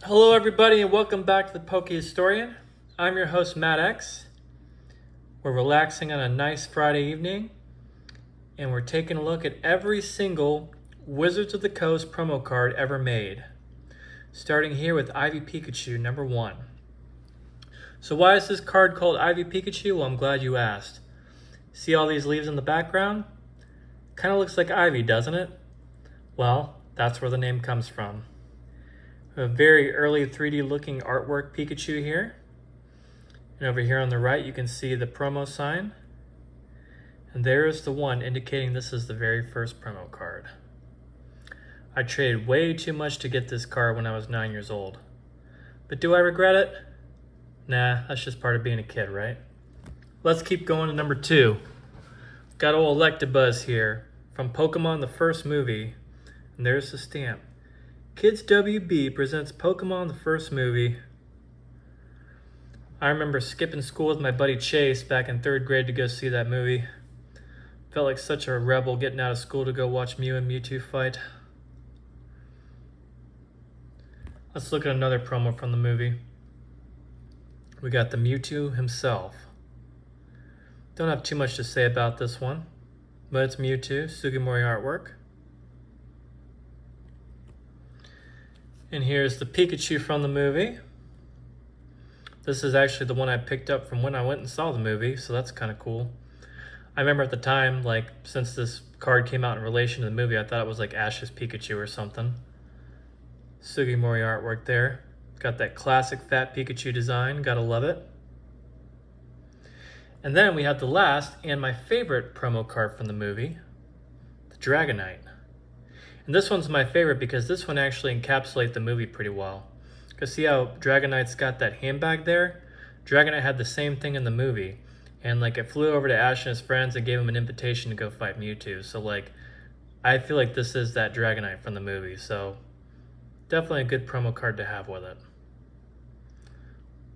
Hello, everybody, and welcome back to the Poke Historian. I'm your host, Matt X. We're relaxing on a nice Friday evening, and we're taking a look at every single Wizards of the Coast promo card ever made. Starting here with Ivy Pikachu, number 1. So why is this card called Ivy Pikachu? Well, I'm glad you asked. See all these leaves in the background? Kind of looks like ivy, doesn't it? Well, that's where the name comes from. A very early 3D looking artwork Pikachu here. And over here on the right, you can see the promo sign. And there is the one indicating this is the very first promo card. I traded way too much to get this card when I was 9 years old. But do I regret it? Nah, that's just part of being a kid, right? Let's keep going to number 2. Got old Electabuzz here from Pokemon the first movie. And there's the stamp. Kids WB presents Pokemon the first movie. I remember skipping school with my buddy Chase back in 3rd grade to go see that movie. Felt like such a rebel getting out of school to go watch Mew and Mewtwo fight. Let's look at another promo from the movie. We got the Mewtwo himself. Don't have too much to say about this one, but it's Mewtwo, Sugimori artwork. And here's the Pikachu from the movie. This is actually the one I picked up from when I went and saw the movie, so that's kind of cool. I remember at the time, like, since this card came out in relation to the movie, I thought it was like Ash's Pikachu or something. Sugimori artwork there. Got that classic fat Pikachu design, gotta love it. And then we have the last and my favorite promo card from the movie, the Dragonite. And this one's my favorite because this one actually encapsulates the movie pretty well. Because see how Dragonite's got that handbag there? Dragonite had the same thing in the movie. And like it flew over to Ash and his friends and gave him an invitation to go fight Mewtwo. So like, I feel like this is that Dragonite from the movie. So definitely a good promo card to have with it.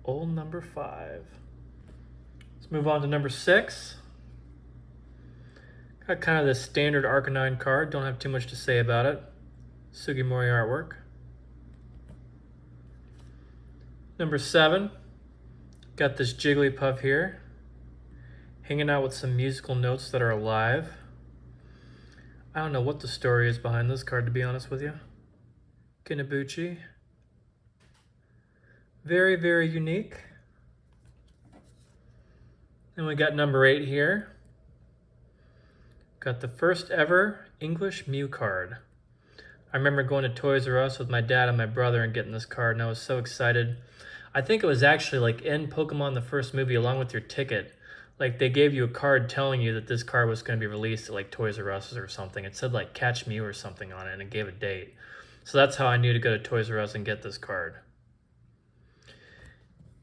Old number 5. Let's move on to number 6. Got kind of the standard Arcanine card. Don't have too much to say about it. Sugimori artwork. Number 7. Got this Jigglypuff here. Hanging out with some musical notes that are alive. I don't know what the story is behind this card, to be honest with you. Kinabuchi. Very, very unique. And we got number 8 here. Got the first ever English Mew card. I remember going to Toys R Us with my dad and my brother and getting this card, and I was so excited. I think it was actually like in Pokemon the first movie along with your ticket. Like they gave you a card telling you that this card was going to be released at like Toys R Us or something. It said like Catch Mew or something on it, and it gave a date. So that's how I knew to go to Toys R Us and get this card.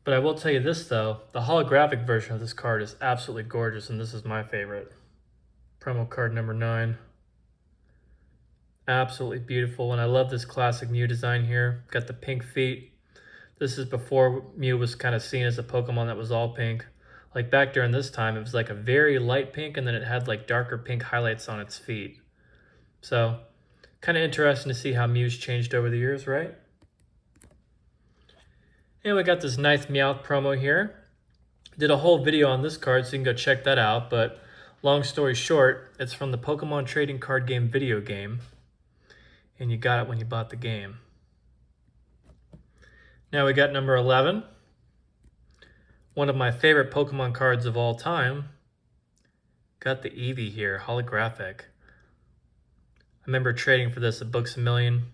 But I will tell you this though, the holographic version of this card is absolutely gorgeous, and this is my favorite. Promo card number 9. Absolutely beautiful, and I love this classic Mew design here. Got the pink feet. This is before Mew was kind of seen as a Pokemon that was all pink. Like back during this time, it was like a very light pink, and then it had like darker pink highlights on its feet. So, kind of interesting to see how Mew's changed over the years, right? And we got this nice Meowth promo here. Did a whole video on this card, so you can go check that out, but long story short, it's from the Pokemon trading card game video game, and you got it when you bought the game. Now we got number 11. One of my favorite Pokemon cards of all time. Got the Eevee here, holographic. I remember trading for this at Books A Million.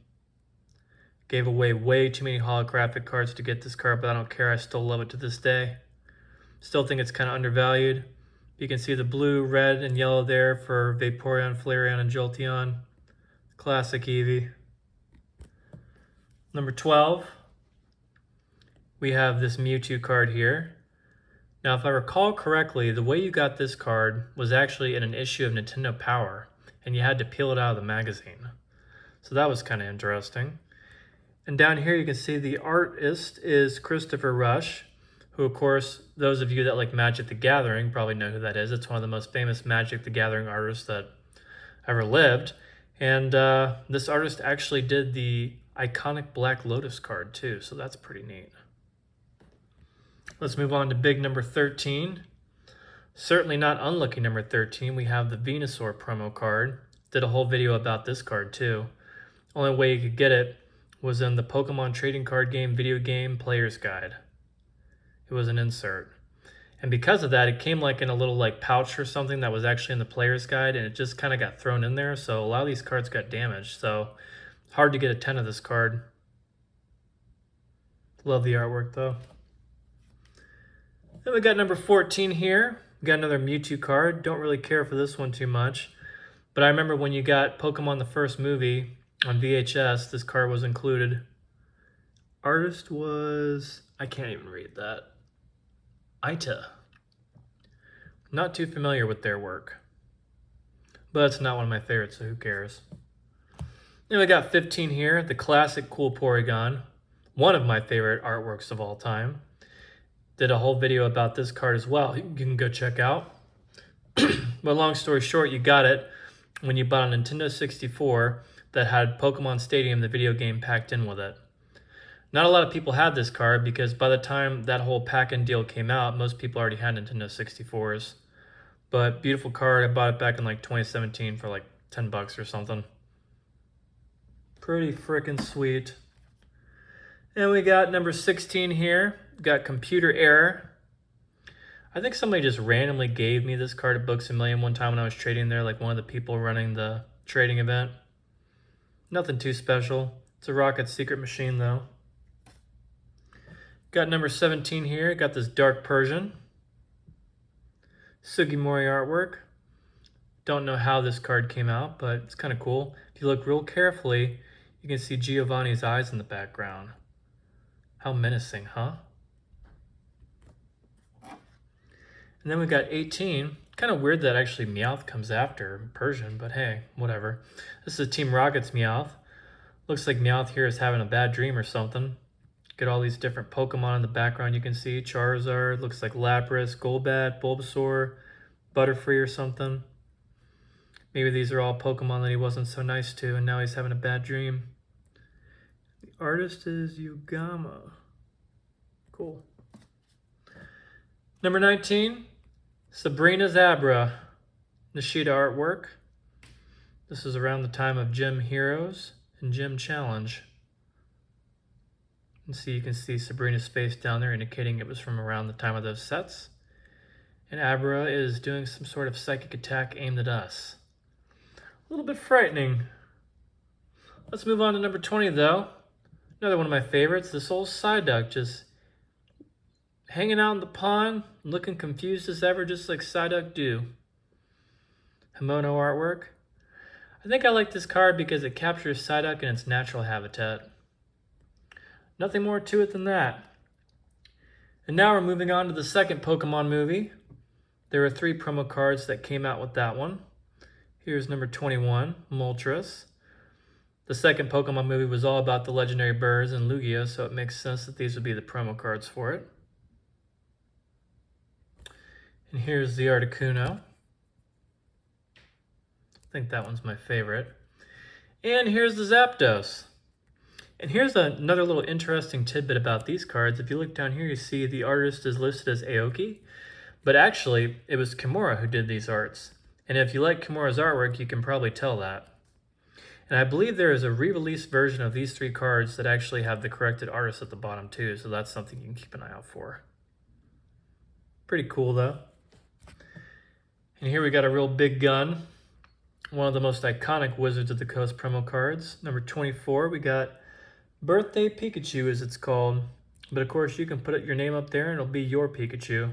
Gave away way too many holographic cards to get this card, but I don't care. I still love it to this day. Still think it's kind of undervalued. You can see the blue, red, and yellow there for Vaporeon, Flareon, and Jolteon. Classic Eevee. Number 12. We have this Mewtwo card here. Now, if I recall correctly, the way you got this card was actually in an issue of Nintendo Power, and you had to peel it out of the magazine. So that was kind of interesting. And down here you can see the artist is Christopher Rush, who of course, those of you that like Magic the Gathering probably know who that is. It's one of the most famous Magic the Gathering artists that ever lived. And this artist actually did the iconic Black Lotus card too, so that's pretty neat. Let's move on to big number 13. Certainly not unlucky number 13. We have the Venusaur promo card. Did a whole video about this card too. Only way you could get it was in the Pokemon Trading Card Game video game Player's Guide. It was an insert. And because of that, it came like in a little like pouch or something that was actually in the Player's Guide, and it just kind of got thrown in there. So a lot of these cards got damaged. So hard to get a 10 of this card. Love the artwork though. Then we got number 14 here. We got another Mewtwo card. Don't really care for this one too much. But I remember when you got Pokemon the first movie on VHS, this card was included. Artist was, I can't even read that. Ita. Not too familiar with their work. But it's not one of my favorites, so who cares? Then we got 15 here, the classic Cool Porygon. One of my favorite artworks of all time. Did a whole video about this card as well. You can go check out. But long story short, you got it when you bought a Nintendo 64 that had Pokemon Stadium, the video game, packed in with it. Not a lot of people had this card because by the time that whole pack-in deal came out, most people already had Nintendo 64s. But beautiful card. I bought it back in like 2017 for like 10 bucks or something. Pretty freaking sweet. And we got number 16 here. Got Computer Error. I think somebody just randomly gave me this card at Books A Million one time when I was trading there, like one of the people running the trading event. Nothing too special. It's a Rocket Secret Machine though. Got number 17 here. Got this Dark Persian. Sugimori artwork. Don't know how this card came out, but it's kind of cool. If you look real carefully, you can see Giovanni's eyes in the background. How menacing, huh? And then we got 18. Kind of weird that actually Meowth comes after Persian, but hey, whatever. This is Team Rocket's Meowth. Looks like Meowth here is having a bad dream or something. Get all these different Pokemon in the background you can see. Charizard, looks like Lapras, Golbat, Bulbasaur, Butterfree or something. Maybe these are all Pokemon that he wasn't so nice to and now he's having a bad dream. The artist is Yugama. Cool. Number 19, Sabrina Zabra, Nishida artwork. This is around the time of Gym Heroes and Gym Challenge. And see, you can see Sabrina's face down there indicating it was from around the time of those sets. And Abra is doing some sort of psychic attack aimed at us. A little bit frightening. Let's move on to number 20 though. Another one of my favorites, this old Psyduck just hanging out in the pond, looking confused as ever, just like Psyduck do. Himono artwork. I think I like this card because it captures Psyduck in its natural habitat. Nothing more to it than that. And now we're moving on to the second Pokemon movie. There are 3 promo cards that came out with that one. Here's number 21, Moltres. The second Pokemon movie was all about the legendary birds and Lugia, so it makes sense that these would be the promo cards for it. And here's the Articuno. I think that one's my favorite. And here's the Zapdos. And here's another little interesting tidbit about these cards. If you look down here, you see the artist is listed as Aoki, but actually it was Kimura who did these arts. And if you like Kimura's artwork, you can probably tell that. And I believe there is a re-release version of these 3 cards that actually have the corrected artist at the bottom too, so that's something you can keep an eye out for. Pretty cool though. And here we got a real big gun. One of the most iconic Wizards of the Coast promo cards. Number 24, we got Birthday Pikachu, as it's called. But of course, you can put your name up there and it'll be your Pikachu.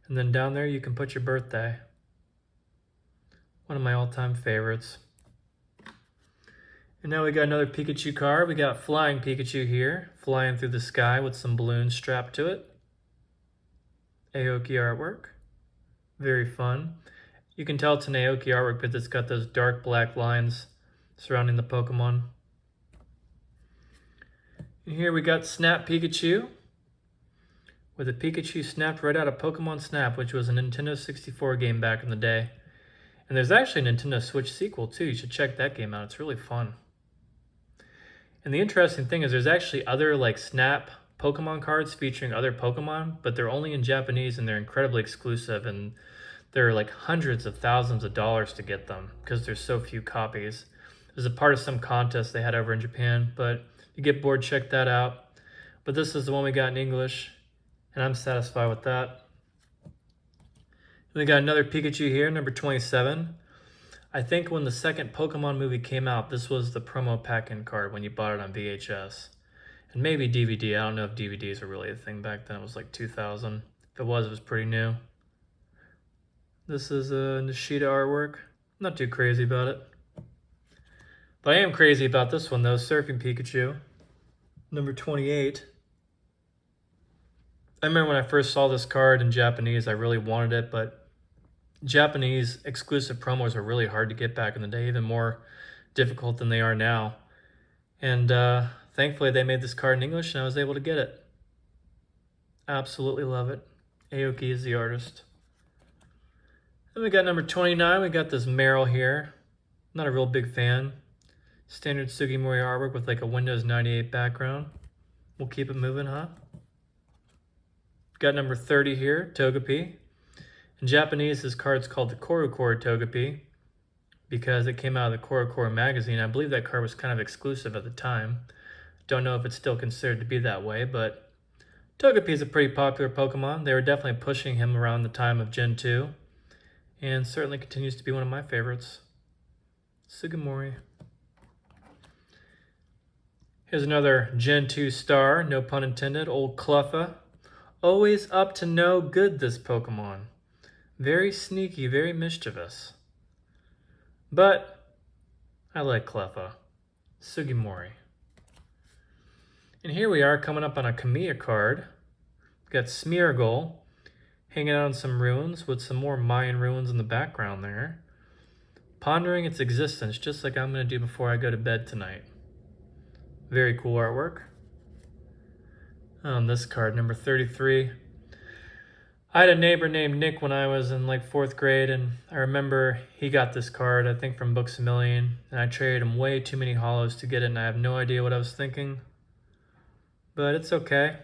And then down there, you can put your birthday. One of my all-time favorites. And now we got another Pikachu card. We got Flying Pikachu here, flying through the sky with some balloons strapped to it. Aoki artwork. Very fun. You can tell it's an Aoki artwork because it's got those dark black lines surrounding the Pokemon. And here we got Snap Pikachu, with a Pikachu snapped right out of Pokemon Snap, which was a Nintendo 64 game back in the day. And there's actually a Nintendo Switch sequel too. You should check that game out. It's really fun. And the interesting thing is there's actually other like Snap Pokemon cards featuring other Pokemon, but they're only in Japanese and they're incredibly exclusive, and they're like hundreds of thousands of dollars to get them because there's so few copies. It was a part of some contest they had over in Japan, but if you get bored, check that out. But this is the one we got in English, and I'm satisfied with that. And we got another Pikachu here, number 27. I think when the second Pokemon movie came out, this was the promo pack-in card when you bought it on VHS. And maybe DVD. I don't know if DVDs were really a thing back then. It was like 2000. If it was pretty new. This is a Nishida artwork. Not too crazy about it. But I am crazy about this one though, Surfing Pikachu. Number 28. I remember when I first saw this card in Japanese, I really wanted it, but Japanese exclusive promos are really hard to get back in the day, even more difficult than they are now. And thankfully they made this card in English and I was able to get it. Absolutely love it. Aoki is the artist. Then we got number 29, we got this Meryl here. Not a real big fan. Standard Sugimori artwork with like a Windows 98 background. We'll keep it moving, huh? Got number 30 here, Togepi. In Japanese, this card's called the Korokoro Togepi because it came out of the Korokoro magazine. I believe that card was kind of exclusive at the time. Don't know if it's still considered to be that way, but Togepi is a pretty popular Pokemon. They were definitely pushing him around the time of Gen 2, and certainly continues to be one of my favorites. Sugimori. Here's another Gen 2 star, no pun intended, old Cleffa. Always up to no good, this Pokemon. Very sneaky, very mischievous. But I like Cleffa. Sugimori. And here we are coming up on a Kamiya card. We've got Smeargle hanging out in some ruins with some more Mayan ruins in the background there. Pondering its existence, just like I'm going to do before I go to bed tonight. Very cool artwork. On this card, number 33. I had a neighbor named Nick when I was in like 4th grade, and I remember he got this card, I think from Books A Million, and I traded him way too many holos to get it, and I have no idea what I was thinking. But it's okay,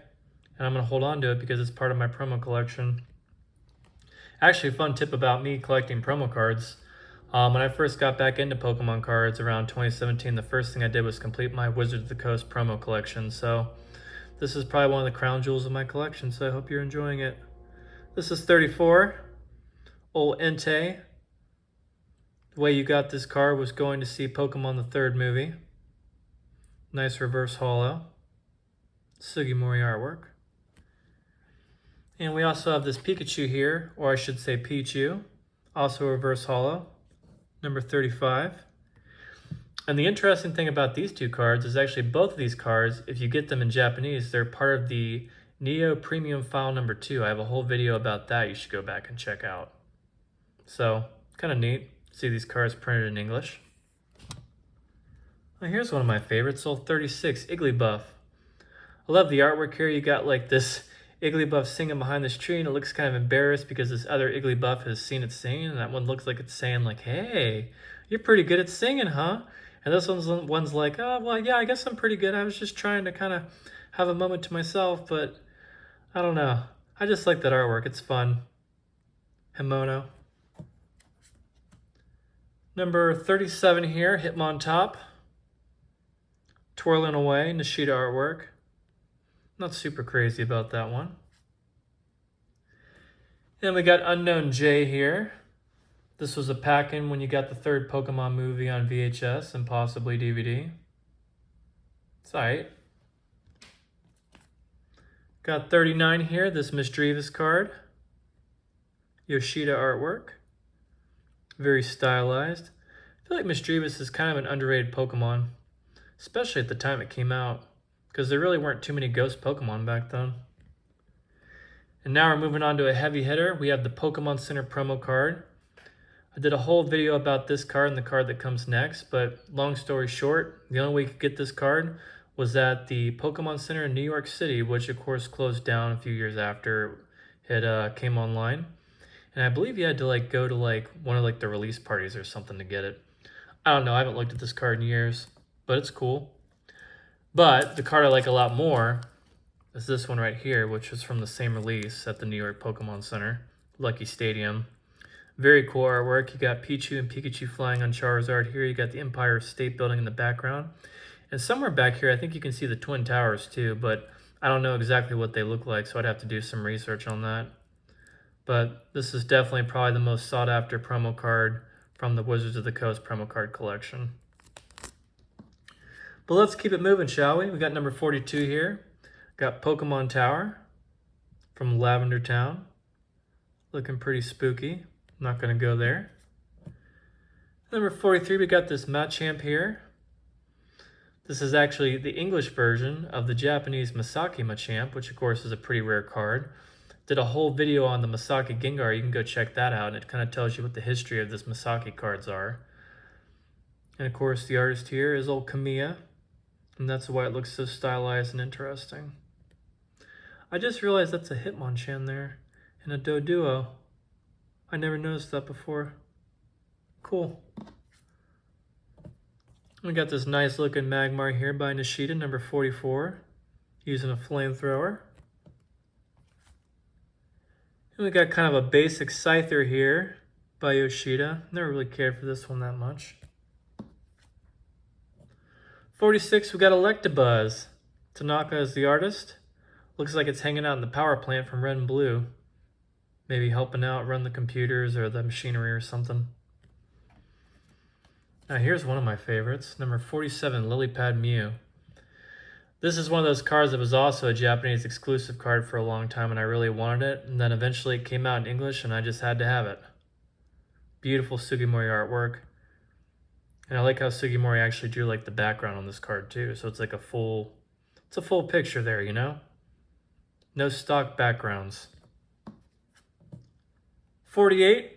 and I'm going to hold on to it because it's part of my promo collection. Actually, a fun tip about me collecting promo cards. When I first got back into Pokemon cards around 2017, the first thing I did was complete my Wizards of the Coast promo collection, so this is probably one of the crown jewels of my collection, so I hope you're enjoying it. This is 34, old Entei. The way you got this card was going to see Pokemon the third movie. Nice reverse holo. Sugimori artwork. And we also have this Pikachu here, or I should say Pichu, also a reverse holo, number 35. And the interesting thing about these two cards is actually both of these cards, if you get them in Japanese, they're part of the Neo Premium File number 2. I have a whole video about that you should go back and check out. So, kind of neat. See these cards printed in English. Well, here's one of my favorites, old 36, Igglybuff. I love the artwork here. You got like this Igglybuff singing behind this tree, and it looks kind of embarrassed because this other Igglybuff has seen it singing, and that one looks like it's saying like, hey, you're pretty good at singing, huh? And this one's like, oh, well, yeah, I guess I'm pretty good. I was just trying to kind of have a moment to myself, but I don't know. I just like that artwork. It's fun. Himono. Number 37 here, Hitmontop. Twirling away, Nishida artwork. Not super crazy about that one. Then we got Unknown J here. This was a pack-in when you got the third Pokemon movie on VHS and possibly DVD. It's alright. Got 39 here, this Misdreavus card. Yoshida artwork. Very stylized. I feel like Misdreavus is kind of an underrated Pokemon, especially at the time it came out, because there really weren't too many ghost Pokemon back then. And now we're moving on to a heavy hitter. We have the Pokemon Center promo card. I did a whole video about this card and the card that comes next, but long story short, the only way you could get this card was at the Pokemon Center in New York City, which of course closed down a few years after it came online. And I believe you had to like go to like one of like the release parties or something to get it. I don't know, I haven't looked at this card in years, but it's cool. But the card I like a lot more is this one right here, which is from the same release at the New York Pokemon Center, Lucky Stadium. Very cool artwork. You got Pichu and Pikachu flying on Charizard here. You got the Empire State Building in the background. And somewhere back here, I think you can see the Twin Towers too, but I don't know exactly what they look like, so I'd have to do some research on that. But this is definitely probably the most sought after promo card from the Wizards of the Coast promo card collection. But let's keep it moving, shall we? We got number 42 here. Got Pokemon Tower from Lavender Town. Looking pretty spooky. Not going to go there. Number 43, we got this Machamp here. This is actually the English version of the Japanese Masaki Machamp, which of course is a pretty rare card. Did a whole video on the Masaki Gengar. You can go check that out, and it kind of tells you what the history of this Masaki cards are. And of course, the artist here is old Kamiya, and that's why it looks so stylized and interesting. I just realized that's a Hitmonchan there, and a Doduo. I never noticed that before. Cool. We got this nice looking Magmar here by Nishida, number 44, using a flamethrower. And we got kind of a basic Scyther here by Yoshida. Never really cared for this one that much. 46, we got Electabuzz. Tanaka is the artist. Looks like it's hanging out in the power plant from Red and Blue. Maybe helping out run the computers or the machinery or something. Now here's one of my favorites, number 47, Lilypad Mew. This is one of those cards that was also a Japanese exclusive card for a long time, and I really wanted it, and then eventually it came out in English and I just had to have it. Beautiful Sugimori artwork. And I like how Sugimori actually drew like the background on this card too, so it's like a full picture there, you know? No stock backgrounds. 48,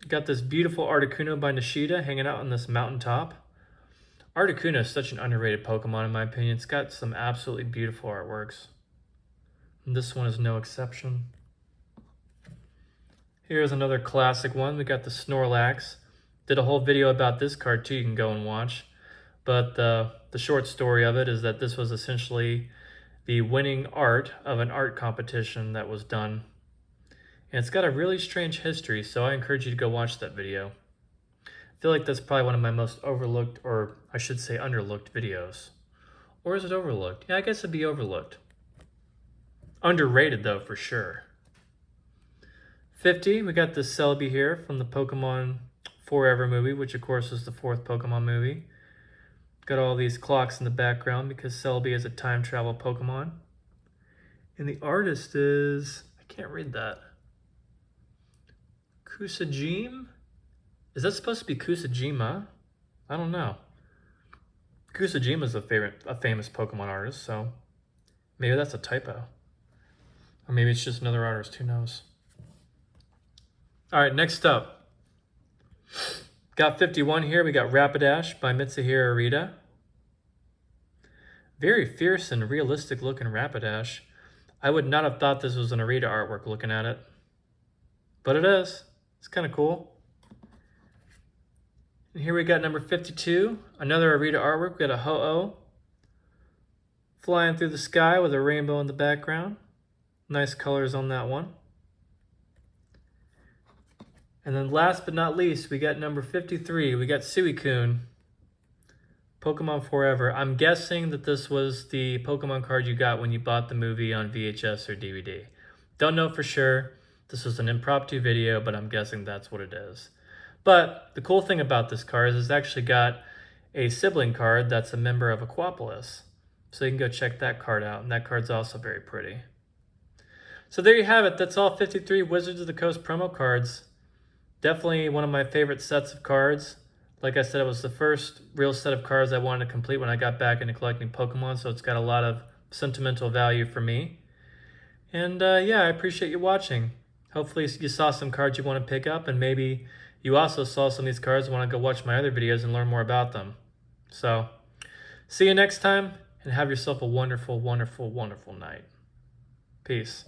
got this beautiful Articuno by Nishida hanging out on this mountaintop. Articuno is such an underrated Pokemon in my opinion. It's got some absolutely beautiful artworks. And this one is no exception. Here's another classic one. We got the Snorlax. Did a whole video about this card too, you can go and watch. But the short story of it is that this was essentially the winning art of an art competition that was done. And it's got a really strange history, so I encourage you to go watch that video. I feel like that's probably one of my most overlooked, or I should say underlooked videos. Or is it overlooked? Yeah, I guess it'd be overlooked. Underrated though, for sure. 50, we got this Celebi here from the Pokemon Forever movie, which of course is the 4th Pokemon movie. Got all these clocks in the background because Celebi is a time travel Pokemon. And the artist is, I can't read that. Kusajima? Is that supposed to be Kusajima? I don't know. Kusajima is a famous Pokemon artist, so maybe that's a typo. Or maybe it's just another artist, who knows. All right, next up. Got 51 here. We got Rapidash by Mitsuhiro Arita. Very fierce and realistic looking Rapidash. I would not have thought this was an Arita artwork looking at it. But it is. It's kind of cool. And here we got number 52. Another Arita artwork. We got a Ho-Oh flying through the sky with a rainbow in the background. Nice colors on that one. And then last but not least, we got number 53. We got Suicune, Pokemon Forever. I'm guessing that this was the Pokemon card you got when you bought the movie on VHS or DVD. Don't know for sure. This was an impromptu video, but I'm guessing that's what it is. But the cool thing about this card is it's actually got a sibling card that's a member of Aquapolis. So you can go check that card out, and that card's also very pretty. So there you have it. That's all 53 Wizards of the Coast promo cards. Definitely one of my favorite sets of cards. Like I said, it was the first real set of cards I wanted to complete when I got back into collecting Pokemon, so it's got a lot of sentimental value for me. And yeah, I appreciate you watching. Hopefully you saw some cards you want to pick up, and maybe you also saw some of these cards and want to go watch my other videos and learn more about them. So, see you next time, and have yourself a wonderful, wonderful, wonderful night. Peace.